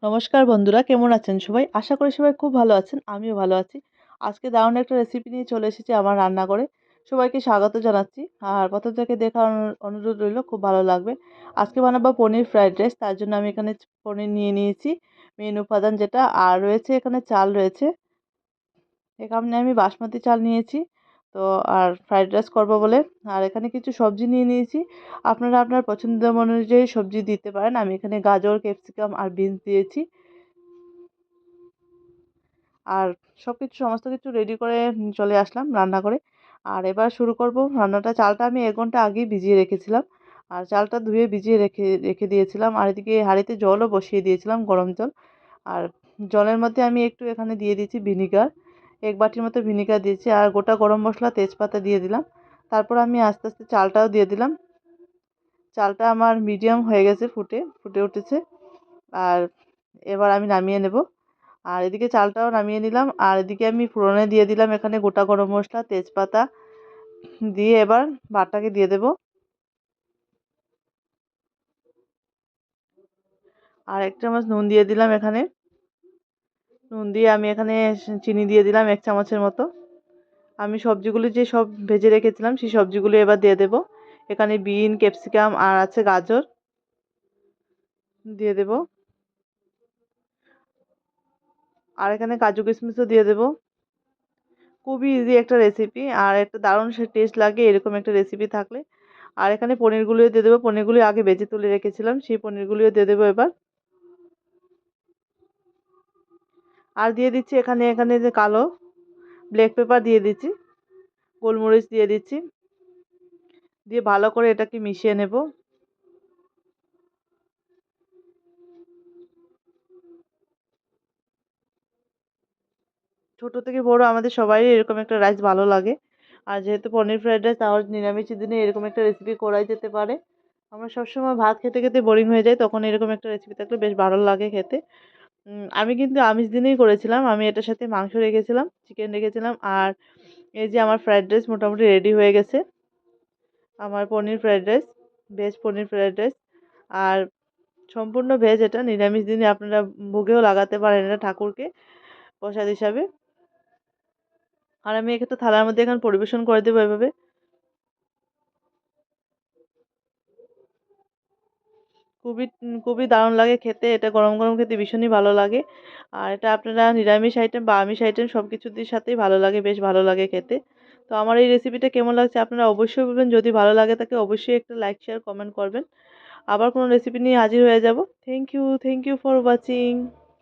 নমস্কার বন্ধুরা, কেমন আছেন সবাই? আশা করি সবাই খুব ভালো আছেন। আমিও ভালো আছি। আজকে দারুণ একটা রেসিপি নিয়ে চলে এসেছি আমার রান্নাঘরে। সবাইকে স্বাগত জানাচ্ছি। আর প্রথম থেকে দেখার অনুরোধ রইল, খুব ভালো লাগবে। আজকে বানাবো পনির ফ্রাইড রাইস। তার জন্য আমি এখানে পনির নিয়ে নিয়েছি, মেইন উপাদান যেটা। আর রয়েছে এখানে চাল রয়েছে। এখানে আমি বাসমতি চাল নিয়েছি। তো আর ফ্রাইড রাইস করবো বলে। আর এখানে কিছু সবজি নিয়ে নিয়েছি। আপনারা আপনার পছন্দ অনুযায়ী সবজি দিতে পারেন। আমি এখানে গাজর, ক্যাপসিকাম আর বিনস দিয়েছি। আর সমস্ত কিছু রেডি করে চলে আসলাম রান্নাঘরে। আর এবার শুরু করব রান্নাটা। চালটা আমি ১ ঘন্টা আগেই ভিজিয়ে রেখেছিলাম। আর চালটা ধুয়ে ভিজিয়ে রেখে রেখে দিয়েছিলাম। আর এদিকে হাঁড়িতে জলও বসিয়ে দিয়েছিলাম, গরম জল। আর জলের মধ্যে আমি একটু এখানে দিয়ে দিয়েছি ভিনিগার। ১ বাটির মতো ভিনিগার দিয়েছি। আর গোটা গরম মশলা, তেজপাতা দিয়ে দিলাম। তারপর আমি আস্তে আস্তে চালটাও দিয়ে দিলাম। চালটা আমার মিডিয়াম হয়ে গেছে, ফুটে ফুটে উঠেছে। আর এবার আমি নামিয়ে নেব। আর এদিকে চালটাও নামিয়ে নিলাম। আর এদিকে আমি ফোড়নে দিয়ে দিলাম এখানে গোটা গরম মশলা, তেজপাতা দিয়ে এবার ভাতটাকে দিয়ে দেব। আর ১ চামচ নুন দিয়ে দিলাম এখানে। নুন দিয়ে আমি এখানে চিনি দিয়ে দিলাম ১ চামচের মতো। আমি সবজিগুলো যে সব ভেজে রেখেছিলাম সেই সবজিগুলো এবার দিয়ে দেব। এখানে বিন, ক্যাপসিকাম আর আছে গাজর দিয়ে দেব। আর এখানে কাজু কিশমিশও দিয়ে দেব। খুবই ইজি একটা রেসিপি, আর একটা দারুণ টেস্ট লাগে এরকম একটা রেসিপি থাকলে। আর এখানে পনিরগুলিও দিয়ে দেবো। পনিরগুলি আগে ভেজে তুলে রেখেছিলাম, সেই পনিরগুলিও দিয়ে দেবো এবার। আর দিয়ে দিচ্ছি এখানে এখানে যে কালো ব্ল্যাক পেপার দিয়ে দিচ্ছি, গোলমরিচ দিয়ে দিচ্ছি। দিয়ে ভালো করে এটাকে মিশিয়ে নেব। ছোট থেকে বড় আমাদের সবারই এরকম একটা রাইস ভালো লাগে। আর যেহেতু পনির ফ্রাইড রাইস, তাহলে নিরামিষের দিনে এরকম একটা রেসিপি করাই যেতে পারে। আমরা সবসময় ভাত খেতে খেতে বোরিং হয়ে যাই, তখন এরকম একটা রেসিপি থাকলে বেশ ভালো লাগে খেতে। আমি কিন্তু আমিষ দিনেই করেছিলাম। আমি এটার সাথে মাংস রেখেছিলাম, চিকেন রেখেছিলাম। আর এই যে আমার ফ্রাইড রাইস মোটামুটি রেডি হয়ে গেছে। আমার পনির ফ্রাইড রাইস, ভেজ পনির ফ্রাইড রাইস। আর সম্পূর্ণ ভেজ, এটা নিরামিষ দিনে আপনারা ভোগেও লাগাতে পারেন এটা ঠাকুরকে প্রসাদ হিসাবে। আর আমি এক্ষেত্রে থালার মধ্যে এখন পরিবেশন করে দেবো এভাবে। খুবই দারুণ লাগে খেতে। এটা গরম গরম খেতে ভীষণই ভালো লাগে। আর এটা আপনারা নিরামিষ আইটেম বা আমিষ আইটেম সব কিছুর সাথেই ভালো লাগে, বেশ ভালো লাগে খেতে। তো আমার এই রেসিপিটা কেমন লাগছে আপনারা অবশ্যই বলবেন। যদি ভালো লাগে তাকে অবশ্যই একটা লাইক, শেয়ার, কমেন্ট করবেন। আবার কোনো রেসিপি নিয়ে হাজির হয়ে যাব। Thank you for watching.